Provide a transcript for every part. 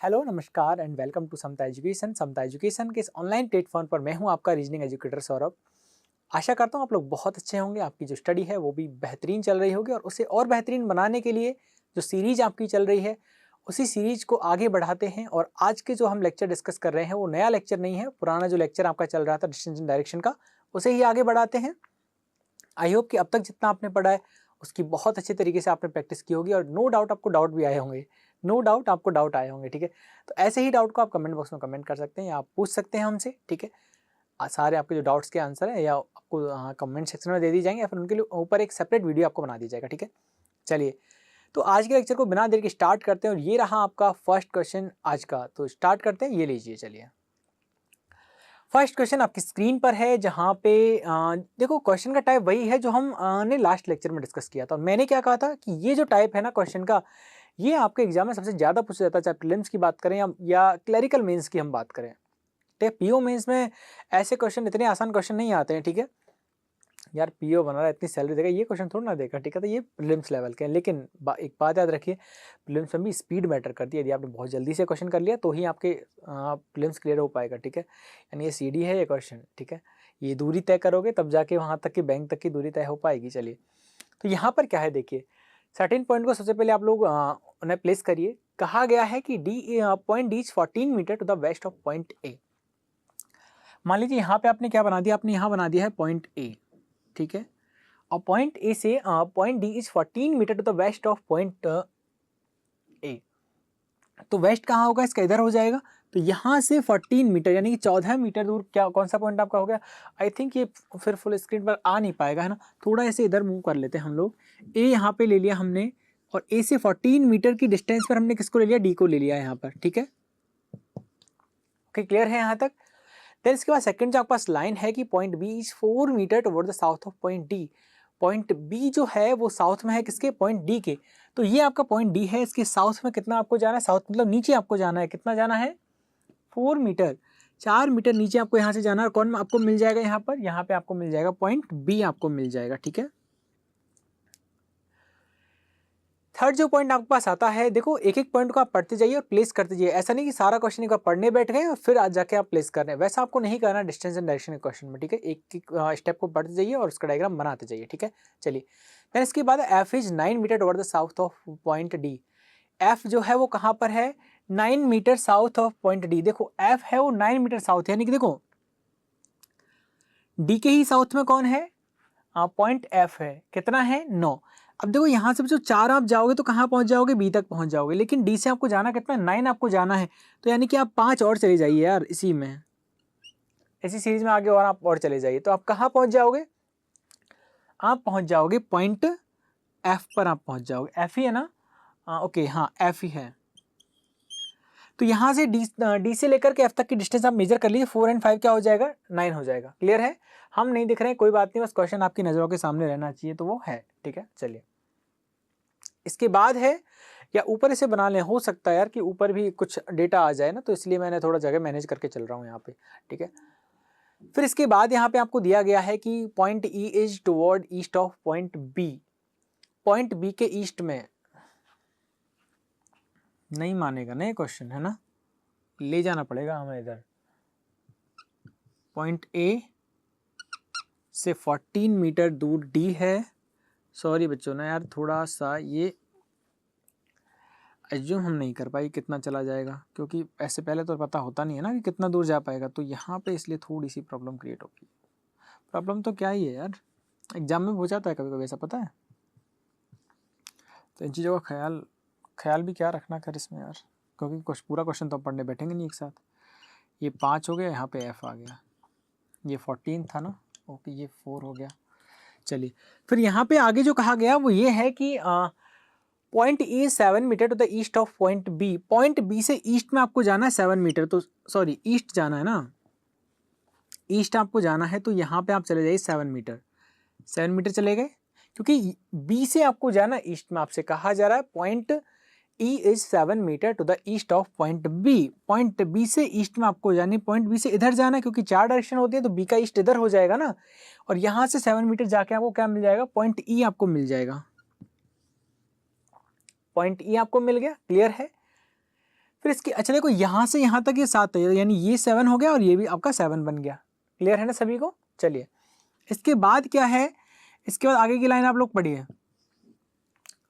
Hello, नमस्कार and welcome to Samta education. Samta education के इस ऑनलाइन प्लेटफॉर्म पर मैं हूं आपका रीजनिंग एजुकेटर सौरभ। आशा करता हूं आप लोग बहुत अच्छे होंगे, आपकी जो स्टडी है वो भी बेहतरीन चल रही होगी और उसे और बेहतरीन बनाने के लिए जो सीरीज आपकी चल रही है उसी सीरीज को आगे बढ़ाते हैं। और आज के जो हम लेक्चर डिस्कस कर रहे हैं वो नया लेक्चर नहीं है, पुराना जो लेक्चर आपका चल रहा था डिस्टेंस एंड डायरेक्शन का, उसे ही आगे बढ़ाते हैं। आई होप कि अब तक जितना आपने पढ़ा है उसकी बहुत अच्छे तरीके से आपने प्रैक्टिस की होगी और नो डाउट आपको डाउट भी आए होंगे। नो डाउट आपको डाउट आए होंगे, ठीक है। तो ऐसे ही डाउट को आप कमेंट बॉक्स में कमेंट कर सकते हैं या आप पूछ सकते हैं हमसे, ठीक है। सारे आपके जो डाउट्स के आंसर है या आपको कमेंट सेक्शन में दे दी जाएंगे या फिर उनके लिए ऊपर एक सेपरेट वीडियो आपको बना दी जाएगा, ठीक है। चलिए, तो आज के लेक्चर को बिना देर के स्टार्ट करते हैं और ये रहा आपका फर्स्ट क्वेश्चन आज का। तो स्टार्ट करते हैं, ये लीजिए। चलिए, फर्स्ट क्वेश्चन आपकी स्क्रीन पर है जहाँ पे देखो क्वेश्चन का टाइप वही है जो हम ने लास्ट लेक्चर में डिस्कस किया था। और मैंने क्या कहा था कि ये जो टाइप है ना क्वेश्चन का, ये आपके एग्जाम में सबसे ज़्यादा पूछा जाता है, चाहे प्रीलिम्स की बात करें या क्लरिकल मेंस की हम बात करें। ठीक है, पीओ मेंस में ऐसे क्वेश्चन, इतने आसान क्वेश्चन नहीं आते हैं, ठीक है। यार पीओ बना रहा है, इतनी सैलरी देगा, ये क्वेश्चन थोड़ा ना देगा, ठीक है। तो ये प्रीलिम्स लेवल के हैं, लेकिन एक बात याद रखिए, प्रीलिम्स में भी स्पीड मैटर करती है। यदि आपने बहुत जल्दी से क्वेश्चन कर लिया तो ही आपके प्रीलिम्स क्लियर हो पाएगा, ठीक है। यानी ये सीडी है ये क्वेश्चन, ठीक है। ये दूरी तय करोगे तब जाके वहाँ तक की बैंक तक की दूरी तय हो पाएगी। चलिए, तो यहाँ पर क्या है देखिए, 13 पॉइंट को सबसे पहले आप लोग उन्हें प्लेस करिए। कहा गया है कि point D is 14 metre to the west of point A. मान लीजिए यहाँ पे आपने क्या बना दिया, आपने यहाँ बना दिया है पॉइंट ए, ठीक है। और पॉइंट ए से point D is 14 metre to the west of point A. तो वेस्ट कहाँ होगा, इसका इधर हो जाएगा। तो यहाँ से 14 मीटर यानी कि 14 मीटर दूर क्या कौन सा पॉइंट आपका हो गया। आई थिंक ये फिर फुल स्क्रीन पर आ नहीं पाएगा, है ना। थोड़ा ऐसे इधर मूव कर लेते हैं हम लोग। ए यहाँ पे ले लिया हमने और ए से 14 मीटर की डिस्टेंस पर हमने किसको ले लिया, डी को ले लिया यहाँ पर, ठीक है। ओके, क्लियर है यहाँ तक। देन इसके बाद सेकंड जो आपके पास लाइन है कि point B is 4 metre toward the south of point D. Point B जो है वो साउथ में है किसके, पॉइंट डी के। तो ये आपका पॉइंट डी है, इसके साउथ में कितना आपको जाना है, साउथ मतलब नीचे आपको जाना है, कितना जाना है, 4 मीटर, 4 मीटर नीचे आपको यहाँ से जाना है। और कौन आपको मिल जाएगा यहाँ पे आपको मिल जाएगा पॉइंट बी आपको मिल जाएगा, ठीक है। थर्ड जो पॉइंट आपके पास आता है, देखो एक एक पॉइंट को आप पढ़ते जाइए और प्लेस करते जाइए। ऐसा नहीं कि सारा क्वेश्चन एक बार पढ़ने बैठ गए और फिर आज जाके आप प्लेस कर रहे हैं, वैसा आपको नहीं करना डिस्टेंस एंड डायरेक्शन के क्वेश्चन में, ठीक है। एक एक स्टेप को पढ़ते जाइए और उसका डायग्राम बनाते जाइए, ठीक है। चलिए, फिर इसके बाद F is 9 metre toward the south of point D. F जो है वो कहाँ पर है, 9 metre south of point D. देखो एफ है वो 9 मीटर साउथ, यानी कि देखो डी के ही साउथ में कौन है, पॉइंट एफ है, कितना है, 9। अब देखो यहाँ से जो 4 आप जाओगे तो कहाँ पहुँच जाओगे, बी तक पहुँच जाओगे, लेकिन डी से आपको जाना कितना, 9 आपको जाना है। तो यानी कि आप 5 और चले जाइए यार, इसी में इसी सीरीज में आगे और आप और चले जाइए तो आप कहाँ पहुँच जाओगे, आप पहुँच जाओगे पॉइंट एफ पर, आप पहुँच जाओगे। एफ ही है ना, ओके हाँ एफ ही है। तो यहाँ से डी से लेकर के एफ तक की डिस्टेंस आप मेजर कर लीजिए, 4 और 5 क्या हो जाएगा, 9 हो जाएगा। क्लियर है, हम नहीं दिख रहे हैं कोई बात नहीं, बस क्वेश्चन आपकी नज़रों के सामने रहना चाहिए, तो वो है, ठीक है। चलिए, इसके बाद है, या ऊपर इसे बना लें, हो सकता है यार कि ऊपर भी कुछ डेटा आ जाए ना, तो इसलिए मैंने थोड़ा जगह मैनेज करके चल रहा हूँ यहाँ पे, ठीक है। फिर इसके बाद यहाँ पे आपको दिया गया है कि point E is toward east of point B. Point B के ईस्ट में नहीं मानेगा ना ये क्वेश्चन, है ना, ले जाना पड़ेगा हमें इधर। पॉइंट ए से 14 मीटर दूर डी है। सॉरी बच्चों ना यार, थोड़ा सा ये एज्यूम हम नहीं कर पाई कितना चला जाएगा, क्योंकि ऐसे पहले तो पता होता नहीं है ना कि कितना दूर जा पाएगा, तो यहाँ पे इसलिए थोड़ी सी प्रॉब्लम क्रिएट होगी। प्रॉब्लम तो क्या ही है यार, एग्जाम में हो जाता है कभी कभी ऐसा, पता है। तो इन चीज़ों का ख्याल भी क्या रखना कर इसमें यार, क्योंकि कुछ पूरा क्वेश्चन तो पढ़ने बैठेंगे नहीं एक साथ। ये 5 हो गया, यहाँ पे एफ आ गया, ये 14 था ना, ओके ये 4 हो गया। चलिए, फिर यहाँ पे आगे जो कहा गया वो ये है कि point A 7 metre to the east of point B. Point B से ईस्ट में आपको जाना है 7 मीटर, तो सॉरी ईस्ट जाना है ना, ईस्ट आपको जाना है, तो यहाँ पे आप चले जाइए 7 मीटर, 7 मीटर चले गए, क्योंकि बी से आपको जाना ईस्ट में, आपसे कहा जा रहा है point E is 7 metre to the east of point B. Point B से ईस्ट में आपको जानी, पॉइंट बी से इधर जाना है, क्योंकि 4 डायरेक्शन होती है तो बी का ईस्ट इधर हो जाएगा ना, और यहाँ से 7 मीटर जाके आपको क्या मिल जाएगा, पॉइंट ई आपको मिल जाएगा, पॉइंट ई आपको मिल गया। क्लियर है। फिर इसकी अच्छा देखो यहाँ से यहाँ तक ये 7 है, यानी ये 7 हो गया और ये भी आपका 7 बन गया। क्लियर है ना सभी को? चलिए इसके बाद क्या है, इसके बाद आगे की लाइन आप लोग पढ़िए।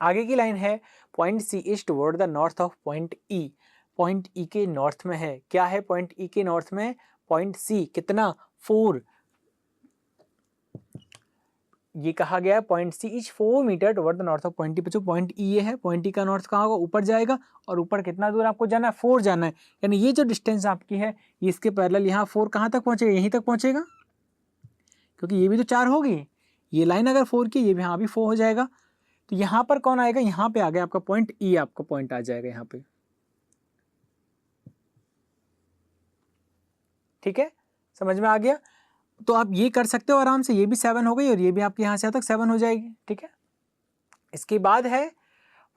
आगे की लाइन है point C is toward the north of point E. Point E के नॉर्थ में है। क्या है पॉइंट ई के नॉर्थ में? पॉइंट सी कितना 4। ये कहा गया है point C is 4 metre toward the north of point E. बच्चों पॉइंट ई ये है, पॉइंट ई का नॉर्थ कहाँ होगा? ऊपर जाएगा और ऊपर कितना दूर आपको जाना है? 4 जाना है। यानी ये जो डिस्टेंस आपकी है ये इसके पैरेलल यहाँ 4 कहाँ तक पहुँचेगा? यहीं तक पहुँचेगा, क्योंकि ये भी तो 4 होगी। ये लाइन अगर 4 की, ये भी यहाँ भी 4 हो जाएगा। तो यहाँ पर कौन आएगा? यहाँ पे आ गया आपका पॉइंट ई, आपका पॉइंट आ जाएगा यहाँ पे। ठीक है, समझ में आ गया? तो आप ये कर सकते हो आराम से। ये भी 7 हो गई और ये भी आपके यहाँ से यहाँ तक 7 हो जाएगी। ठीक है, इसके बाद है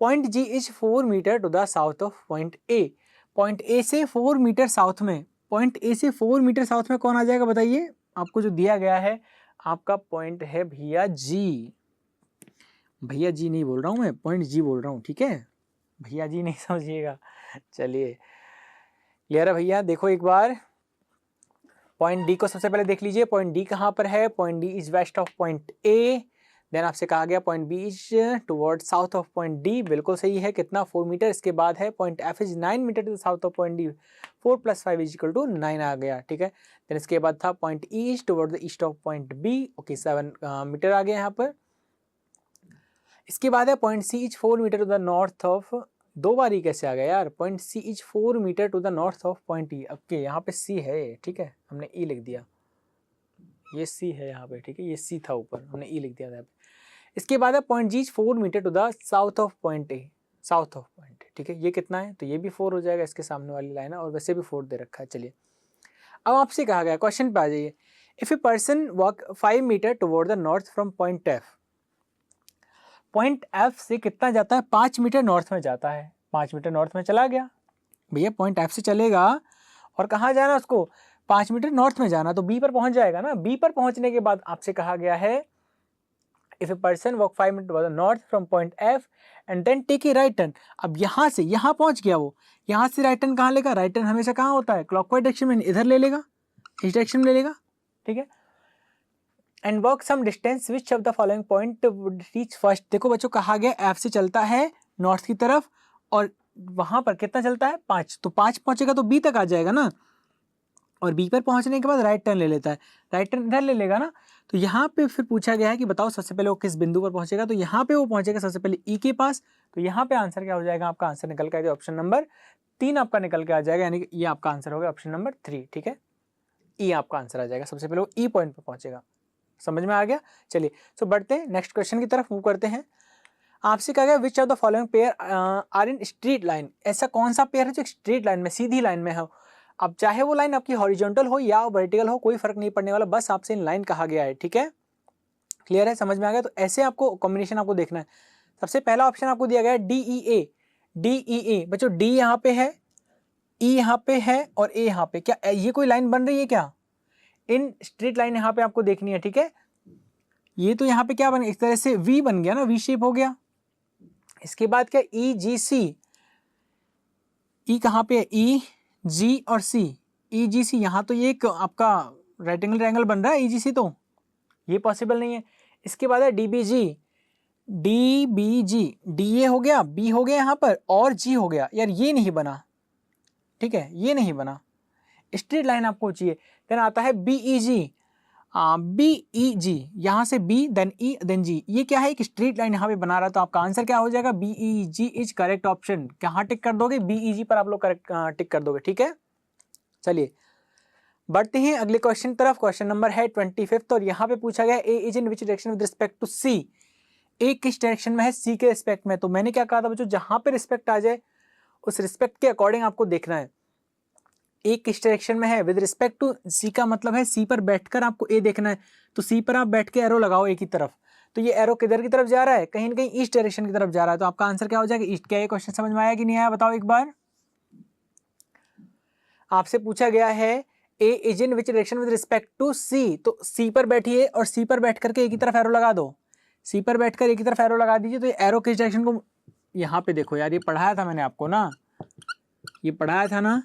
point G is 4 metre to the south of point A. Point A से 4 मीटर साउथ में, पॉइंट ए से 4 मीटर साउथ में कौन आ जाएगा बताइए? आपको जो दिया गया है आपका पॉइंट है भैया जी। भैया जी नहीं बोल रहा हूँ मैं, पॉइंट जी बोल रहा हूँ। ठीक है, भैया जी नहीं समझिएगा। चलिए क्लियर है भैया? देखो एक बार पॉइंट डी को सबसे पहले देख लीजिए। पॉइंट डी कहाँ पर है? Point D is west of point A. Then आपसे कहा गया point B is toward south of point D. बिल्कुल सही है। कितना? 4 मीटर। इसके बाद है point F is 9 metre to the south of point D. 4 + 5 is equal to 9 आ गया। ठीक है, देन इसके बाद था point E is toward the east of point B. Okay 7 metre आ गया यहाँ पर। इसके बाद है point C is 4 metre to the north of, 2 बार ही कैसे आ गया यार? Point C is 4 metre to the north of point E. Okay यहाँ पे सी है, ठीक है, हमने ई लिख दिया। ये सी है यहाँ पे, ठीक है, ये सी था ऊपर, हमने ई लिख दिया था यहाँ पे। इसके बाद है point G 4 metre to the south of point A. South of point A, ठीक है, ये कितना है? तो ये भी 4 हो जाएगा, इसके सामने वाली लाइन है, और वैसे भी 4 दे रखा है। चलिए अब आपसे कहा गया, क्वेश्चन पे आ जाइए। If a person walk 5 metre toward the north from point F. Point F से कितना जाता है? 5 मीटर नॉर्थ में जाता है। 5 मीटर नॉर्थ में चला गया भैया, पॉइंट एफ से चलेगा और कहाँ जाना उसको? 5 मीटर नॉर्थ में जाना, तो बी पर पहुंच जाएगा ना। बी पर पहुंचने के बाद आपसे कहा गया है if a person walk 5 metre north from point F and then take a right turn. अब यहाँ से यहाँ पहुंच गया वो, यहाँ से राइट टर्न कहाँ लेगा? राइट टर्न हमेशा कहाँ होता है? क्लॉकवाइज डायरेक्शन में, इधर ले लेगा, इस डायरेक्शन में ले लेगा। ठीक है, and walk some distance which of the following point would reach first. देखो बच्चों, कहा गया एफ से चलता है नॉर्थ की तरफ और वहां पर कितना चलता है? 5। तो 5 पहुंचेगा तो बी तक आ जाएगा ना, और बी पर पहुंचने के बाद राइट टर्न ले लेता है। राइट टर्न इधर ले लेगा ना, तो यहाँ पे फिर पूछा गया है कि बताओ सबसे पहले वो किस बिंदु पर पहुंचेगा। तो यहाँ पे वो पहुंचेगा सबसे पहले ई के पास। तो यहाँ पे आंसर क्या हो जाएगा? आपका आंसर निकल के आ जाएगा ऑप्शन नंबर 3 आपका निकल के आ जाएगा, यानी कि ये आपका आंसर होगा ऑप्शन नंबर 3। ठीक है, ई आपका आंसर आ जाएगा, सबसे पहले वो ई पॉइंट पर पहुंचेगा। समझ में आ गया? चलिए सो बढ़ते हैं नेक्स्ट क्वेश्चन की तरफ, मूव करते हैं। आपसे कहा गया which of the following pair are in straight line. ऐसा कौन सा पेयर है जो स्ट्रेट लाइन में, सीधी लाइन में हो? अब चाहे वो लाइन आपकी हॉरिजॉन्टल हो या वर्टिकल हो, कोई फर्क नहीं पड़ने वाला, बस आपसे इन लाइन कहा गया है। ठीक है, क्लियर है, समझ में आ गया? तो ऐसे आपको कॉम्बिनेशन आपको देखना है। सबसे पहला ऑप्शन आपको दिया गया है डी ई ए। डी ई ए बच्चों, डी यहाँ पे है, ई यहाँ पे है और ए यहाँ पे। क्या ये कोई लाइन बन रही है क्या? इन स्ट्रेट लाइन यहाँ पे आपको देखनी है। ठीक है, ये तो यहाँ पे क्या बन गया? एक तरह से वी बन गया ना, वी शेप हो गया। इसके बाद क्या? ई जी सी। ई कहाँ पे है? ई जी और सी, ई जी सी। यहाँ तो ये एक आपका राइट एंगल ट्रायंगल बन रहा है, ई जी सी, तो ये पॉसिबल नहीं है। इसके बाद है D B G. D B G, D A हो गया, बी हो गया यहाँ पर और जी हो गया। यार ये नहीं बना, ठीक है, ये नहीं बना, स्ट्रेट लाइन आपको चाहिए। देन आता है बी ई जी। बी ई जी, यहाँ से बी देन ई देन जी, ये क्या है? एक स्ट्रेट लाइन यहाँ पे बना रहा है। तो आपका आंसर क्या हो जाएगा? B E G is correct option. कहाँ टिक कर दोगे? बी ई जी पर आप लोग करेक्ट टिक कर दोगे। ठीक है, चलिए बढ़ते हैं अगले क्वेश्चन तरफ। क्वेश्चन नंबर है 25 और यहाँ पे पूछा गया A is in which direction with respect to C. A किस डायरेक्शन में है? सी के रिस्पेक्ट में। तो मैंने क्या कहा था बच्चों, जहां पे रिस्पेक्ट आ जाए उस रिस्पेक्ट के अकॉर्डिंग आपको देखना है। ए किस डायरेक्शन में है? विद रिस्पेक्ट टू सी का मतलब है सी पर बैठकर आपको ए देखना है। तो सी पर आप बैठ के एरो लगाओ ए की तरफ। तो ये एरो किधर की तरफ जा रहा है? कहीं ना कहीं ईस्ट डायरेक्शन की तरफ जा रहा है। तो आपका आंसर क्या हो जाएगा? ईस्ट। क्या ये क्वेश्चन समझ में आया कि नहीं आया? बताओ एक बार। आपसे पूछा गया है A is in which direction with respect to C. तो सी पर बैठिए और सी पर बैठ करके ए की तरफ एरो लगा दो। सी पर बैठकर ए की तरफ एरो लगा दीजिए। तो ये एरो किस डायरेक्शन को, यहाँ पे देखो यार, ये पढ़ाया था मैंने आपको ना, ये पढ़ाया था ना।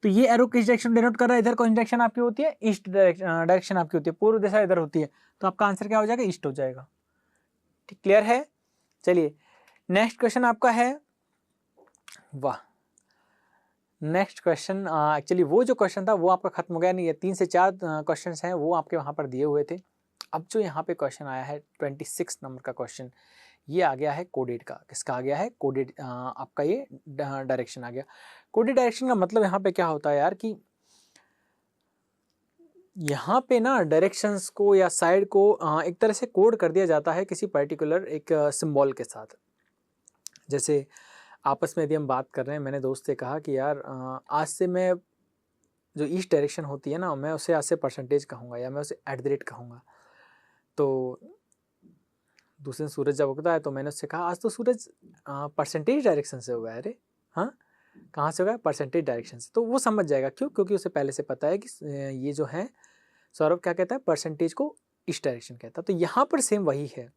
तो ये एरो किस डायरेक्शन डिनोट कर रहा है, इधर कौन डायरेक्शन आपकी होती है, ईस्ट डायरेक्शन आपकी होती है, पूर्व दिशा इधर होती है, तो आपका आंसर क्या हो जाएगा, ईस्ट हो जाएगा। ठीक, क्लियर है। चलिए नेक्स्ट क्वेश्चन आपका है, वाह नेक्स्ट क्वेश्चन एक्चुअली वो जो क्वेश्चन था वो आपका खत्म हो गया, नहीं है 3 से 4 क्वेश्चन हैं वो आपके वहाँ पर दिए हुए थे। अब जो यहाँ पे क्वेश्चन आया है 26 नंबर का क्वेश्चन, ये आ गया है कोडेड का। किसका आ गया है, कोडेड, आपका ये डायरेक्शन आ गया। कोडेड डायरेक्शन का मतलब यहाँ पे क्या होता है यार कि यहाँ पे ना डायरेक्शंस को या साइड को एक तरह से कोड कर दिया जाता है किसी पर्टिकुलर एक सिंबल के साथ। जैसे आपस में यदि हम बात कर रहे हैं, मैंने दोस्त से कहा कि यार आज से मैं जो ईस्ट डायरेक्शन होती है ना, मैं उसे आज से परसेंटेज कहूँगा या मैं उसे @ कहूँगा। तो दूसरे दिन सूरज जब उगता है तो मैंने उससे कहा आज तो सूरज परसेंटेज डायरेक्शन से होगा। अरे हाँ, कहाँ से होगा, परसेंटेज डायरेक्शन से। तो वो समझ जाएगा, क्यों, क्योंकि उसे पहले से पता है कि ये जो है सौरभ क्या कहता है, परसेंटेज को ईस्ट डायरेक्शन कहता है। तो यहाँ पर सेम वही है,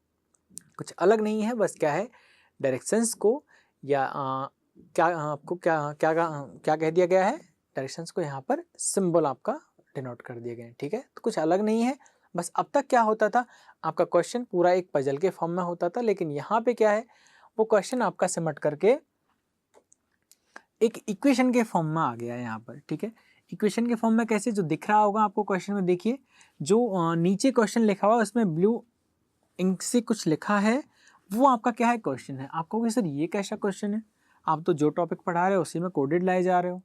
कुछ अलग नहीं है, बस क्या है डायरेक्शंस को या क्या आपको क्या क्या क्या कह दिया गया है, डायरेक्शंस को यहाँ पर सिंबल आपका डिनोट कर दिए गए। ठीक है, तो कुछ अलग नहीं है। बस अब तक क्या होता था, आपका क्वेश्चन पूरा एक पजल के फॉर्म में होता था, लेकिन यहाँ पे क्या है, वो क्वेश्चन आपका सिमट करके एक इक्वेशन के फॉर्म में आ गया है यहाँ पर। ठीक है, इक्वेशन के फॉर्म में कैसे, जो दिख रहा होगा आपको क्वेश्चन में, देखिए जो नीचे क्वेश्चन लिखा हुआ है उसमें ब्लू इंक से कुछ लिखा है, वो आपका क्या है, क्वेश्चन है। आपको कि सर ये कैसा क्वेश्चन है, आप तो जो टॉपिक पढ़ा रहे हो उसी में कोडेड लाए जा रहे हो।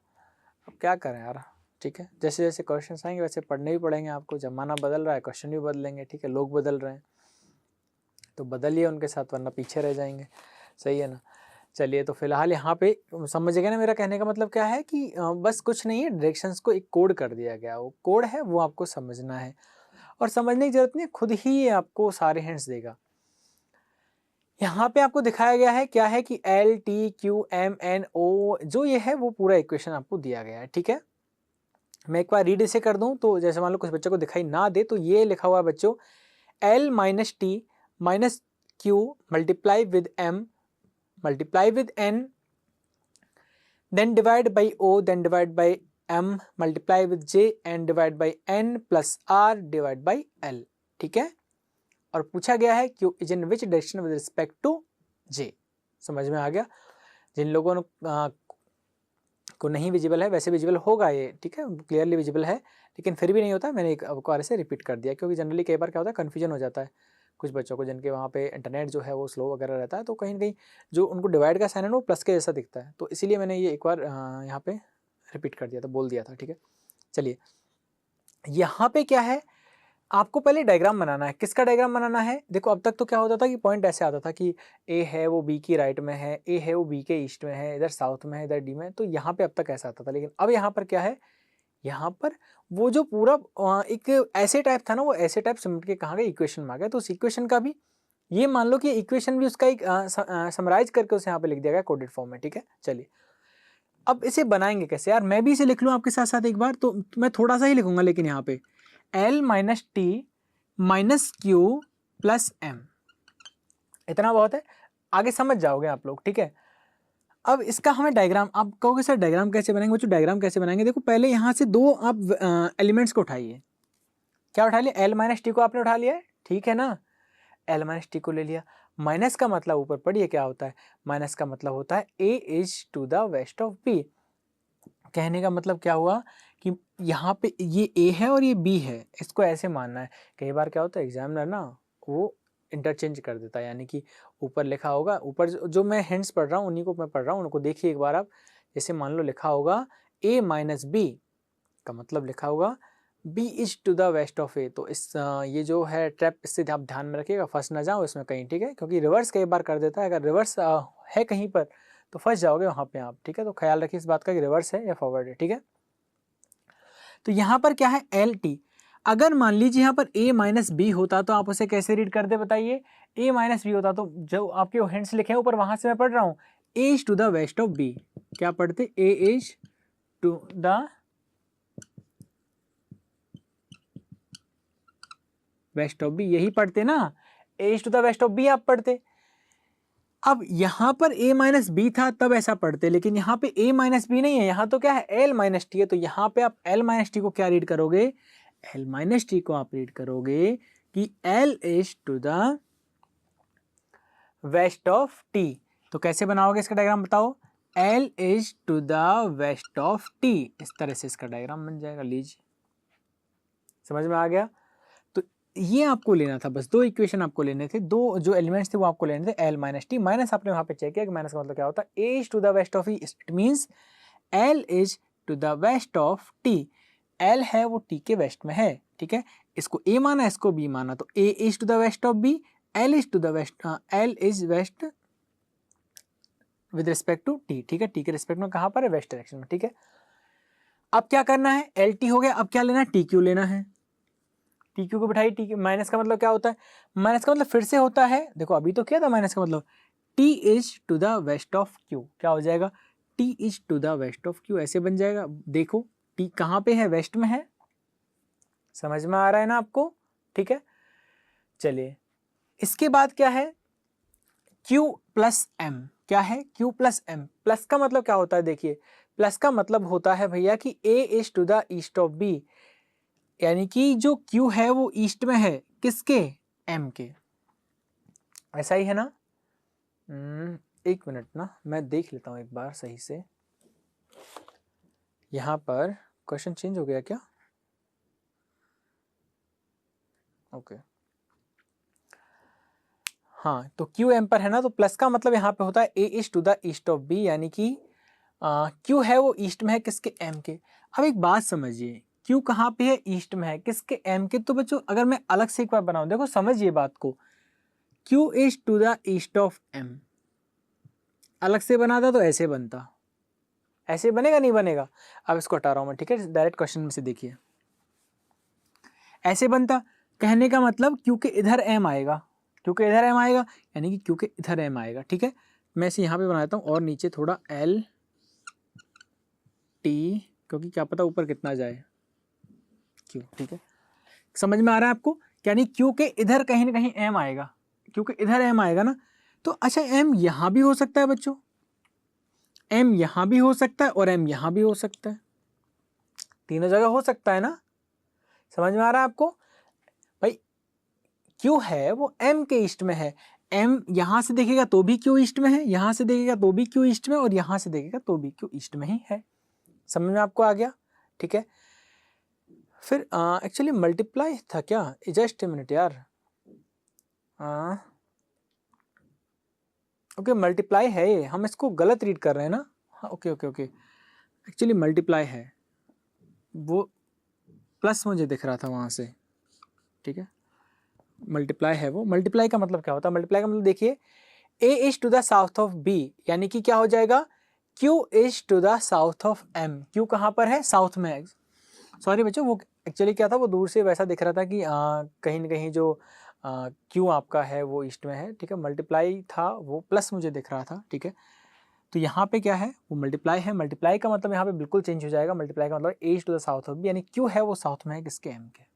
अब क्या करें यार। ठीक है, जैसे जैसे क्वेश्चन आएंगे वैसे पढ़ने भी पड़ेंगे आपको, जमाना बदल रहा है, क्वेश्चन भी बदलेंगे। ठीक है, लोग बदल रहे हैं तो बदलिए उनके साथ, वरना पीछे रह जाएंगे। सही है ना। चलिए, तो फिलहाल यहाँ पे समझ गए ना, मेरा कहने का मतलब क्या है कि बस कुछ नहीं है, डायरेक्शंस को एक कोड कर दिया गया, वो कोड है, वो आपको समझना है और समझने की जरूरत नहीं, खुद ही ये आपको सारे हिंट्स देगा। यहाँ पे आपको दिखाया गया है क्या है कि L T Q M N O, जो ये है वो पूरा इक्वेशन आपको दिया गया है। ठीक है, मैं एक बार रीड इसे कर दूं, तो जैसे मान लो कुछ बच्चों को दिखाई ना दे, तो ये लिखा हुआ है बच्चों, L minus T minus Q multiply with M multiply with N then divide by O then divide by M multiply with J and divide by N plus R divide by L। ठीक है, और पूछा गया है Q is in which direction with respect to J। समझ में आ गया। जिन लोगों को नहीं विजिबल है, वैसे विजिबल होगा ये, ठीक है, क्लियरली विजिबल है, लेकिन फिर भी नहीं होता, मैंने एक बार से रिपीट कर दिया, क्योंकि जनरली कई बार क्या होता है, कन्फ्यूजन हो जाता है कुछ बच्चों को, जिनके वहाँ पे इंटरनेट जो है वो स्लो वगैरह रहता है, तो कहीं ना कहीं जो उनको डिवाइड का साइन है वो प्लस के जैसा दिखता है, तो इसीलिए मैंने ये एक बार यहाँ पे रिपीट कर दिया था, बोल दिया था। ठीक है, चलिए यहाँ पे क्या है, आपको पहले डायग्राम बनाना है। किसका डायग्राम बनाना है, देखो अब तक तो क्या होता था कि पॉइंट ऐसे आता था कि ए है वो बी की राइट में है, ए है वो बी के ईस्ट में है, इधर साउथ में है, इधर डी में, तो यहाँ पे अब तक ऐसा आता था। लेकिन अब यहाँ पर क्या है, यहाँ पर वो जो पूरा एक ऐसे टाइप था ना, वो ऐसे टाइप सिमट के कहाँ गए, इक्वेशन में आ गया। तो उस इक्वेशन का भी ये मान लो कि इक्वेशन भी उसका एक समराइज करके उसे यहाँ पे लिख दिया गया कोडेड फॉर्म में। ठीक है, चलिए अब इसे बनाएंगे कैसे यार, मैं भी इसे लिख लूँ आपके साथ साथ एक बार, तो मैं थोड़ा सा ही लिखूंगा, लेकिन यहाँ पे L minus T minus Q plus M, इतना बहुत है, आगे समझ जाओगे आप लोग। ठीक है, अब इसका हमें डायग्राम, आप कहोगे सर डायग्राम कैसे बनाएंगे, बच्चों डायग्राम कैसे बनाएंगे, देखो पहले यहाँ से दो आप एलिमेंट्स को उठाइए। क्या उठा लिया, L माइनस टी को आपने उठा लिया है, ठीक है ना, L माइनस टी को ले लिया। माइनस का मतलब ऊपर पढ़िए क्या होता है, माइनस का मतलब होता है A is to the west of B। कहने का मतलब क्या हुआ कि यहाँ पे ये A है और ये B है, इसको ऐसे मानना है। कई बार क्या होता है एग्जामिनर ना वो इंटरचेंज कर देता है, यानी कि ऊपर लिखा होगा, ऊपर जो मैं हिंट्स पढ़ रहा हूँ उन्हीं को मैं पढ़ रहा हूँ, उनको देखिए एक बार आप। जैसे मान लो लिखा होगा A माइनस बी, का मतलब लिखा होगा B is to the west of A। तो इस ये जो है ट्रैप, इससे आप ध्यान में रखिएगा, फंस ना जाओ इसमें कहीं। ठीक है, क्योंकि रिवर्स कई बार कर देता है, अगर रिवर्स है कहीं पर तो फंस जाओगे वहाँ पे आप। ठीक है, तो ख्याल रखिए इस बात का कि रिवर्स है या फॉरवर्ड है। ठीक है, तो यहाँ पर क्या है एल टी, अगर मान लीजिए यहाँ पर A माइनस बी होता तो आप उसे कैसे रीड करते बताइए, A माइनस बी होता तो जो आपके हिंट्स लिखे हैं ऊपर वहां से मैं पढ़ रहा हूँ, A is to the west of B, क्या पढ़ते, A is to the west of B, यही पढ़ते ना, A is to the west of B आप पढ़ते। अब यहाँ पर a माइनस बी था तब ऐसा पढ़ते, लेकिन यहाँ पे a माइनस बी नहीं है, यहाँ तो क्या है l माइनस टी है, तो यहाँ पे आप l माइनस टी को क्या रीड करोगे, l माइनस टी को आप रीड करोगे कि l is to the west of t। तो कैसे बनाओगे इसका डायग्राम बताओ, l is to the west of t, इस तरह से इसका डायग्राम बन जाएगा। लीजिए, समझ में आ गया। तो ये आपको लेना था, बस दो इक्वेशन आपको लेने थे, दो जो एलिमेंट्स थे वो आपको लेने थे, एल माइनस टी। माइनस आपने वहां पे चेक किया कि माइनस का मतलब क्या होता है, A is to the west of E, it means L is to the west of T. L है वो टी के वेस्ट में है, ठीक है। इसको ए माना, इसको बी माना, तो A is to the west of B, L is to the west, L is west with respect to T, ठीक है। टी के रिस्पेक्ट में कहां पर है, वेस्ट डायरेक्शन में, ठीक है। अब क्या करना है, एल टी हो गया, अब क्या लेना है, टी क्यू लेना है। टी क्यू को बिठाई, टी माइनस का मतलब क्या होता है, माइनस का मतलब फिर से होता है, देखो अभी तो क्या था माइनस का मतलब, T is to the west of Q, क्या हो जाएगा, T is to the west of Q, ऐसे बन जाएगा। देखो टी कहाँ पे है, वेस्ट में है, समझ में आ रहा है ना आपको, ठीक है। चलिए इसके बाद क्या है, Q प्लस एम, क्या है Q प्लस एम। प्लस का मतलब क्या होता है, देखिए प्लस का मतलब होता है भैया कि A is to the east of B, यानी कि जो Q है वो ईस्ट में है, किसके, M के, ऐसा ही है ना। एक मिनट ना, मैं देख लेता हूँ एक बार सही से, यहाँ पर क्वेश्चन चेंज हो गया क्या, ओके हाँ, तो Q M पर है ना, तो प्लस का मतलब यहाँ पे होता है A is to the east of B, यानी कि Q है वो ईस्ट में है, किसके, M के। अब एक बात समझिए, Q कहाँ पे है, ईस्ट में है, किसके, M के। तो बच्चों अगर मैं अलग से एक बार बनाऊं, देखो समझिए बात को, Q is to the east of M, अलग से बनाता तो ऐसे बनता, ऐसे बनेगा नहीं बनेगा। अब इसको हटा रहा हूं मैं, ठीक है, डायरेक्ट क्वेश्चन में से देखिए, ऐसे बनता, कहने का मतलब क्योंकि इधर m आएगा, क्योंकि इधर m आएगा, यानी कि क्योंकि इधर m आएगा, ठीक है। मैं इसे यहाँ पे बनाता हूँ और नीचे थोड़ा l t, क्योंकि क्या पता ऊपर कितना जाए q, ठीक है। समझ में आ रहा है आपको, यानी क्योंकि इधर कहीं ना कहीं m आएगा, क्योंकि इधर m आएगा ना। तो अच्छा m यहाँ भी हो सकता है बच्चों, m यहाँ भी हो सकता है और m यहाँ भी हो सकता है, तीनों जगह हो सकता है ना, समझ में आ रहा है आपको भाई। Q है वो M के ईस्ट में है, M यहाँ से देखेगा तो भी Q ईस्ट में है, यहाँ से देखेगा तो भी Q ईस्ट में, और यहाँ से देखेगा तो भी Q ईस्ट में ही है। समझ में आपको आ गया, ठीक है। फिर एक्चुअली मल्टीप्लाई था क्या, जस्ट ए मिनट यार, ओके मल्टीप्लाई है ये, हम इसको गलत रीड कर रहे हैं ना, हाँ okay okay okay, actually multiply है, वो प्लस मुझे दिख रहा था वहाँ से, ठीक है। मल्टीप्लाई है वो, मल्टीप्लाई का मतलब क्या होता है, मल्टीप्लाई का मतलब देखिए, A is to the south of B, यानी कि क्या हो जाएगा, Q is to the south of M। Q कहाँ पर है, साउथ में है, सॉरी बच्चों, वो एक्चुअली क्या था, वो दूर से वैसा दिख रहा था कि कहीं ना कहीं जो Q आपका है वो ईस्ट में है, ठीक है। मल्टीप्लाई था वो प्लस मुझे दिख रहा था, ठीक है। तो यहाँ पे क्या है, वो मल्टीप्लाई है, मल्टीप्लाई का मतलब यहाँ पे बिल्कुल चेंज हो जाएगा, मल्टीप्लाई का मतलब A is to the south of B, यानी Q है वो साउथ में है, किसके, M के।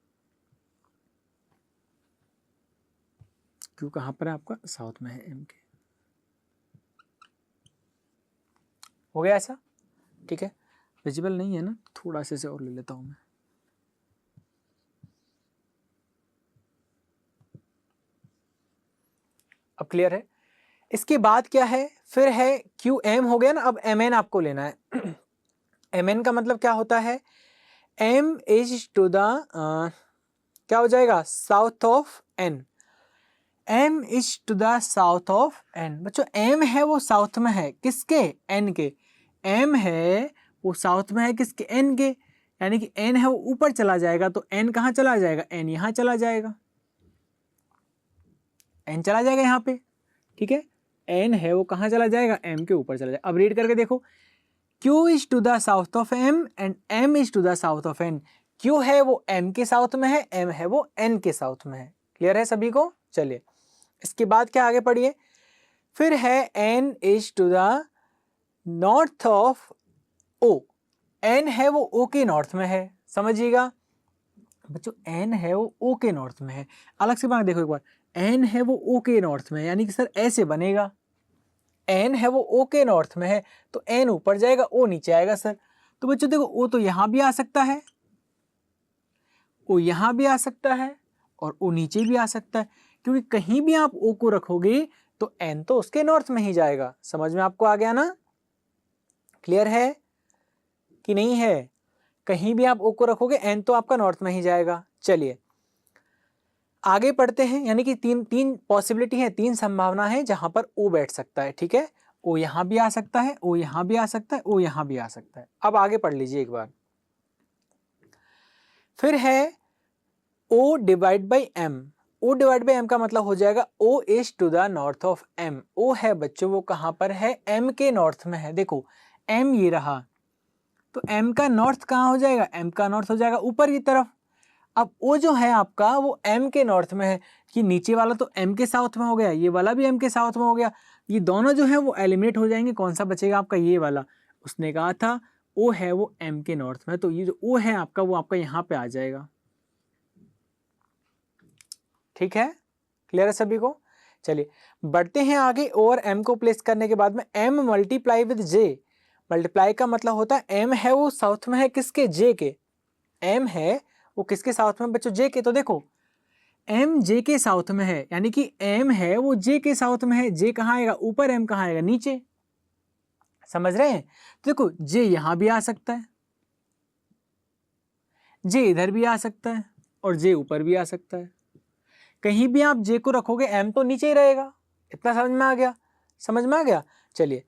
Q कहाँ पर है आपका, साउथ में है, M के, हो गया ऐसा, ठीक है। विजिबल नहीं है ना, थोड़ा से और ले लेता हूँ मैं, अब क्लियर है। इसके बाद क्या है, फिर है क्यू एम हो गया ना, अब एम एन आपको लेना है। एम एन का मतलब क्या होता है, एम इज टू द क्या हो जाएगा, south of N, M is to the south of N. बच्चों एम है वो साउथ में है, किसके, एन के, एम है वो साउथ में है, किसके, एन के, यानी कि एन है वो ऊपर चला जाएगा, तो एन कहाँ चला जाएगा, एन यहाँ चला जाएगा, एन चला जाएगा यहाँ पे, ठीक है। एन है वो कहाँ चला जाएगा, एम के ऊपर चला जाएगा। अब रीड करके देखो, Q is to the south of M and M is to the south of N। Q है वो M के साउथ में है, M है वो N के साउथ में है, क्लियर है सभी को। चलिए इसके बाद क्या आगे पढ़िए, फिर है N is to the north of O, N है वो O के नॉर्थ में है, समझिएगा बच्चों, N है वो O के नॉर्थ में है। अलग से बात देखो एक बार, N है वो O के नॉर्थ में है, यानी कि सर ऐसे बनेगा, एन है वो ओ के नॉर्थ में है, तो एन ऊपर जाएगा, ओ नीचे आएगा सर। तो बच्चों देखो ओ तो यहां भी आ सकता है, ओ यहां भी आ सकता है और ओ नीचे भी आ सकता है, क्योंकि कहीं भी आप ओ को रखोगे तो एन तो उसके नॉर्थ में ही जाएगा। समझ में आपको आ गया ना? क्लियर है कि नहीं है? कहीं भी आप ओ को रखोगे एन तो आपका नॉर्थ में ही जाएगा। चलिए आगे पढ़ते हैं, यानी कि तीन तीन पॉसिबिलिटी है, तीन संभावना है जहां पर ओ बैठ सकता है। ठीक है, ओ यहां भी आ सकता है, ओ यहां भी आ सकता है, ओ यहां भी आ सकता है। अब आगे पढ़ लीजिए एक बार। फिर है O divide by M. O divide by M का मतलब हो जाएगा O is to the north of M. O है बच्चों वो कहां पर है? एम के नॉर्थ में है। देखो एम ये रहा, तो एम का नॉर्थ कहां हो जाएगा? एम का नॉर्थ हो जाएगा ऊपर की तरफ। अब ओ जो है आपका वो एम के नॉर्थ में है, कि नीचे वाला तो एम के साउथ में हो गया, ये वाला भी एम के साउथ में हो गया, ये दोनों जो है वो एलिमिनेट हो जाएंगे। कौन सा बचेगा आपका? ये वाला। उसने कहा था ओ है वो एम के नॉर्थ में, तो ये जो ओ है आपका वो आपका यहाँ पे आ जाएगा। ठीक है, क्लियर है सभी को? चलिए बढ़ते हैं आगे। ओ और एम को प्लेस करने के बाद में M multiply with J. Multiply का मतलब होता है एम है वो साउथ में है किसके? जे के। एम है वो किसके साउथ में बच्चों? जे के। तो देखो एम जे के साउथ में है, यानी कि एम है वो जे के साउथ में है। जे कहाँ आएगा? ऊपर, एम कहाँ आएगा? नीचे। समझ रहे हैं? तो देखो जे यहां भी आ सकता है, जे इधर भी आ सकता है और जे ऊपर भी आ सकता है। कहीं भी आप जे को रखोगे एम तो नीचे ही रहेगा। इतना समझ में आ गया? समझ में आ गया? चलिए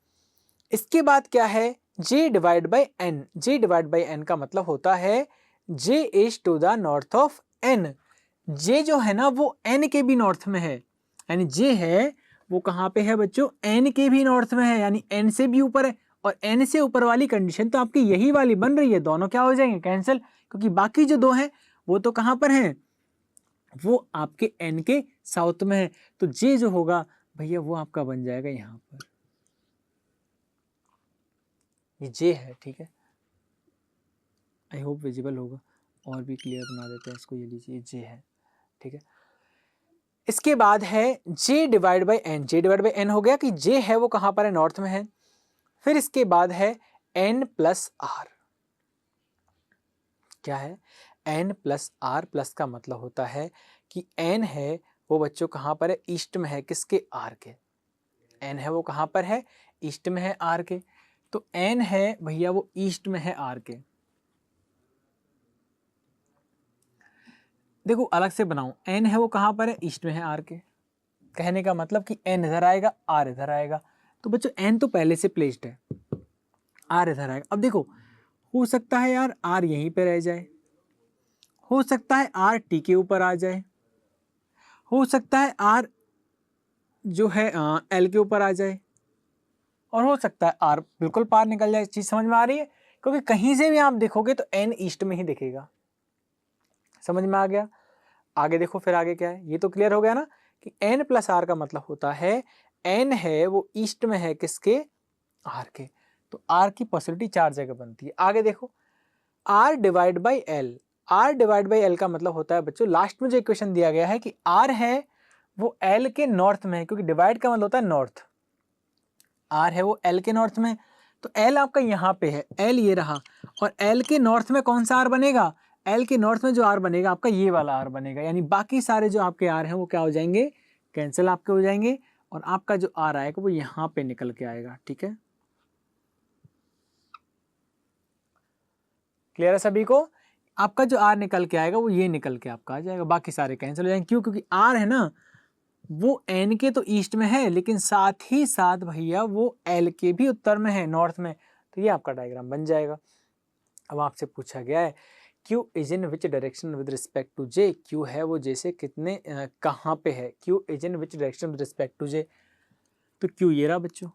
इसके बाद क्या है? J divide by N. J divide by N का मतलब होता है J is to the north of N. J जो है ना वो एन के भी नॉर्थ में है, यानी जे है वो कहां पे है बच्चों? एन के भी नॉर्थ में है, यानी एन से भी ऊपर है। और एन से ऊपर वाली कंडीशन तो आपकी यही वाली बन रही है, दोनों क्या हो जाएंगे? कैंसिल, क्योंकि बाकी जो दो हैं वो तो कहां पर हैं? वो आपके एन के साउथ में है। तो जे जो होगा भैया वो आपका बन जाएगा यहां पर, ये जे है। ठीक है, आई होप विजिबल होगा, और भी क्लियर बना देते हैं इसको। ये लीजिए जे है। ठीक है, इसके बाद है J divide by N. J divide by N हो गया कि जे है वो कहां पर है? नॉर्थ में है। फिर इसके बाद है एन प्लस आर। क्या है? N plus are. प्लस का मतलब होता है कि एन है वो बच्चों कहां पर है? ईस्ट में है किसके? आर के। एन है वो कहां पर है? ईस्ट में है आर के। तो एन है भैया वो ईस्ट में है आर के। देखो अलग से बनाऊं, एन है वो कहां पर है? ईस्ट में है आर के। कहने का मतलब कि एन इधर आएगा, आर इधर आएगा। तो बच्चों एन तो पहले से प्लेस्ड है, आर इधर आएगा। अब देखो हो सकता है यार आर यहीं पे रह जाए, हो सकता है आर टी के ऊपर आ जाए, हो सकता है आर जो है एल के ऊपर आ जाए, और हो सकता है आर बिल्कुल पार निकल जाए। चीज समझ में आ रही है? क्योंकि कहीं से भी आप देखोगे तो एन ईस्ट में ही दिखेगा। समझ में आ गया? आगे देखो फिर आगे क्या है, ये तो क्लियर हो गया ना कि एन प्लस आर का मतलब होता है एन है वो ईस्ट में है किसके? आर के। तो आर की पॉसिबिलिटी 4 जगह बनती है। आगे देखो R divide by L. R divide by L का मतलब होता है बच्चों, लास्ट में जो इक्वेशन दिया गया है कि आर है वो एल के नॉर्थ में है, क्योंकि डिवाइड का मतलब होता है नॉर्थ। आर है वो एल के नॉर्थ में, तो एल आपका यहाँ पे है, एल ये रहा, और एल के नॉर्थ में कौन सा आर बनेगा? एल के नॉर्थ में जो आर बनेगा आपका ये वाला आर बनेगा, यानी बाकी सारे जो आपके आर हैं वो क्या हो जाएंगे? कैंसिल आपके हो जाएंगे, और आपका जो आर आएगा वो यहाँ पे निकल के आएगा। ठीक है, क्लियर है सभी को? आपका जो आर निकल के आएगा वो ये निकल के आपका आ जाएगा, बाकी सारे कैंसिल हो जाएंगे। क्यों? क्योंकि आर है ना वो एन के तो ईस्ट में है, लेकिन साथ ही साथ भैया वो एल के भी उत्तर में है, नॉर्थ में। तो ये आपका डायग्राम बन जाएगा। अब आपसे पूछा गया है Q is in which direction with respect to J. Q है वो जे से कितने कहाँ पे है? Q is in which direction with respect to J. तो क्यू ये रहा बच्चों,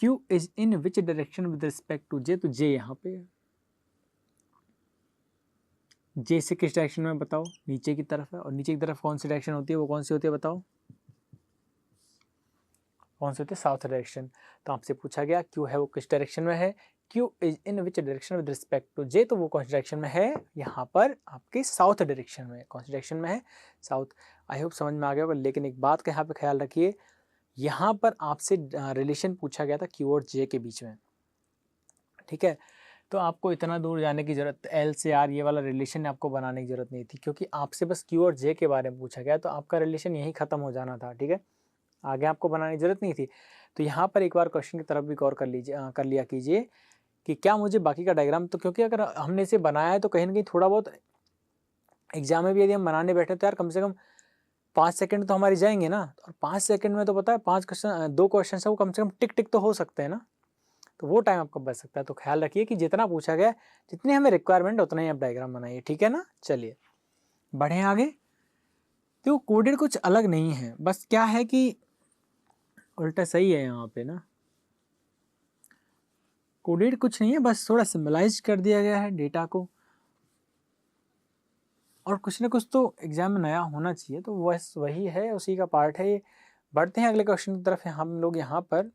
Q is in which direction with respect to J. तो जे यहाँ पे है। जे से किस डायरेक्शन में बताओ? नीचे की तरफ है, और नीचे की तरफ कौन सी डायरेक्शन होती है? वो कौन सी होती है बताओ? कौन सी होती है? South direction. तो आपसे पूछा गया क्यू है वो किस डायरेक्शन में है? Q is in which direction with respect to J. तो वो कौन सी डायरेक्शन में है? यहाँ पर आपके साउथ डायरेक्शन में। कौन सी डायरेक्शन में है? साउथ। आई होप समझ में आ गया होगा, लेकिन एक बात का यहाँ पे ख्याल रखिए, यहाँ पर आपसे रिलेशन पूछा गया था क्यू और जे के बीच में, ठीक है। तो आपको इतना दूर जाने की ज़रूरत, एल से आर ये वाला रिलेशन आपको बनाने की ज़रूरत नहीं थी, क्योंकि आपसे बस क्यू और जे के बारे में पूछा गया, तो आपका रिलेशन यहीं ख़त्म हो जाना था, ठीक है। आगे आपको बनाने की ज़रूरत नहीं थी। तो यहाँ पर एक बार क्वेश्चन की तरफ भी गौर कर लिया कीजिए कि क्या मुझे बाकी का डायग्राम, तो क्योंकि अगर हमने इसे बनाया है तो कहीं न कहीं थोड़ा बहुत एग्जाम में भी यदि हम बनाने बैठे तो यार कम से कम 5 सेकंड तो हमारे जाएँगे ना, और 5 सेकंड में तो पता है 5 क्वेश्चन 2 क्वेश्चन है वो कम से कम टिक-टिक तो हो सकते हैं ना, तो वो टाइम आपका बच सकता है। तो ख्याल रखिए कि जितना पूछा गया है, जितनी हमें रिक्वायरमेंट उतना ही आप डायग्राम बनाइए, ठीक है ना? चलिए, बढ़ें आगे। तो कोडेड कुछ अलग नहीं है, बस क्या है कि उल्टा सही है यहाँ पे ना, कोडेड कुछ नहीं है, बस थोड़ा सिम्बलाइज़ कर दिया गया है डेटा को, और कुछ ना कुछ तो एग्जाम में नया होना चाहिए, तो बस वही है, उसी का पार्ट है ये। बढ़ते हैं अगले क्वेश्चन की तरफ हम लोग यहाँ पर।